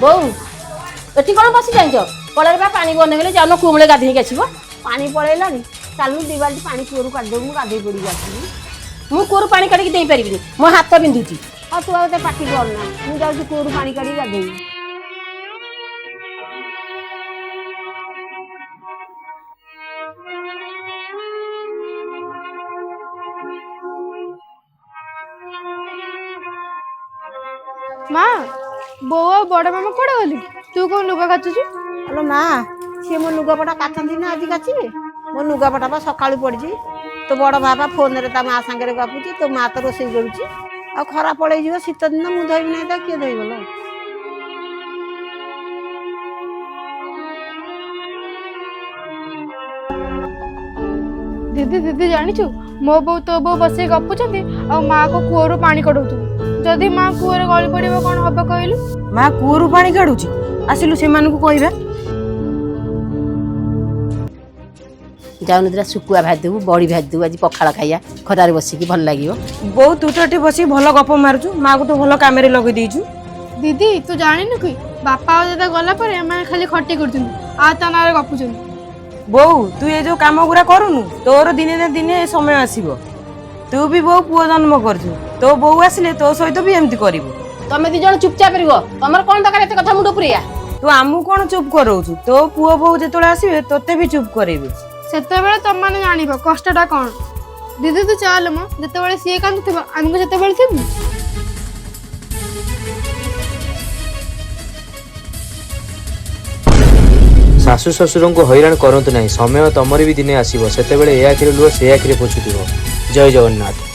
ବୋଉ ଏଠି କଣ ବସି ଯାଇଛ? କଳରେ ବା ପାଣି ବନେଇଗଲେ ଯାଉନ କୁମଳେ ଗାଧେଇକି ଆସିବ। ପାଣି ପଳେଇଲାଣି ଚାଲୁ ଦି ବାଲ୍ଟି ପାଣି କୂଅରୁ କାଢିଦେବୁ ମୁଁ ଗାଧେଇ ପଡିକି ଆସିବି। ମୁଁ କୂଅରୁ ପାଣି କାଢିକି ଦେଇପାରିବିନି, ମୋ ହାତ ବିନ୍ଧୁଛି। ଆଉ ତୁ ଆଉ ଏତେ ପାଟି କରନା, ମୁଁ ଯାଉଛି କୂଅରୁ ପାଣି କାଢିକି ଗାଧେଇବି। ମା ବୋଉ ଆଉ ବଡ ମାମା କୁଆଡେ ଗଲି? ତୁ କଣ ଲୁଗା କାଚୁଛୁ? ଆଲୋ ମା, ସିଏ ମୋ ଲୁଗାପଟା କାଚନ୍ତି ନା ଆଜି କାଚିବେ? ମୋ ଲୁଗାପଟା ବା ସକାଳୁ ପଡିଛି। ତୋ ବଡ ବାପା ଫୋନରେ ତା ମା ସାଙ୍ଗରେ ଗପୁଛି, ତୋ ମା ତ ରୋଷେଇ କରୁଛି। ଆଉ ଖରା ପଳେଇଯିବ, ଶୀତ ଦିନ ମୁଁ ଧୋଇବି ନାହିଁ ତ କିଏ ଧୋଇବ? ଦିଦି ଦିଦି ଜାଣିଛୁ, ମୋ ବୋଉ ତୋ ବୋଉ ବସିକି ଗପୁଛନ୍ତି ଆଉ ମା କୁ କୂଅରୁ ପାଣି କଢଉଛନ୍ତି। ଯଦି ମା କୂଅରେ ଗଳି ପଡିବ କଣ ହବ କହିଲୁ? ମା କୂଅରୁ ପାଣି କାଢୁଛି, ଆସିଲୁ ସେମାନଙ୍କୁ କହିବା। ଯାଉନ ଦିଟା ଶୁଖୁଆ ଭାଜିଦେବୁ, ବଡ଼ି ଭାଜିଦେବୁ, ଆଜି ପଖାଳ ଖାଇବା ଖରାରେ ବସିକି ଭଲ ଲାଗିବ। ବୋଉ ତୁ ତ ଏଠି ବସିକି ଭଲ ଗପ ମାରୁଛୁ, ମାକୁ ତୁ ଭଲ କାମରେ ଲଗେଇ ଦେଇଛୁ। ଦିଦି ତୁ ଜାଣିନୁ କି ବାପା ଆଉ ଦାଦା ଗଲା ପରେ ଏମାନେ ଖାଲି ଖଟି କରୁଛନ୍ତି ଆଉ ତା ନାଁରେ ଗପୁଛନ୍ତି। ବୋଉ ତୁ ଏ ଯୋଉ କାମ ଗୁରା କରୁନୁ, ତୋର ଦିନେ ନା ଦିନେ ଏ ସମୟ ଆସିବ। ତୁ ବି ବୋଉ ପୁଅ ଜନ୍ମ କରିଛୁ, ତୋ ବୋଉ ଆସିଲେ ତୋ ସହିତ ବି ଏମିତି କରିବୁ। ତମେ ଦି ଜଣ ଚୁପଚାପ ରୁହ, ତମର କଣ ଦରକାର ଏତେ କଥା ମୁଣ୍ଡ ପୁରେଇବା? ତୁ ଆମକୁ କଣ ଚୁପ କରଉଛୁ? ତୋ ପୁଅ ବୋଉ ଯେତେବେଳେ ଆସିବେ ତୋତେ ବି ଚୁପ କରେଇବେ। ସେତେବେଳେ ତମମାନେ ଜାଣିବ କଷ୍ଟଟା କଣ। ଦିଦି ତୁ ଚାଲ ମ, ଯେତେବେଳେ ସିଏ କାନ୍ଦୁଥିବ ଆମକୁ ସେତେବେଳେ ଥିବୁ। ଶାଶୁ ଶ୍ୱଶୁରଙ୍କୁ ହଇରାଣ କରନ୍ତୁ ନାହିଁ, ସମୟ ତମର ବି ଦିନେ ଆସିବ, ସେତେବେଳେ ଏ ଆଖିରେ ଲୁହ ସେ ଆଖିରେ ପୋଛୁଥିବ। ଜୟ ଜଗନ୍ନାଥ।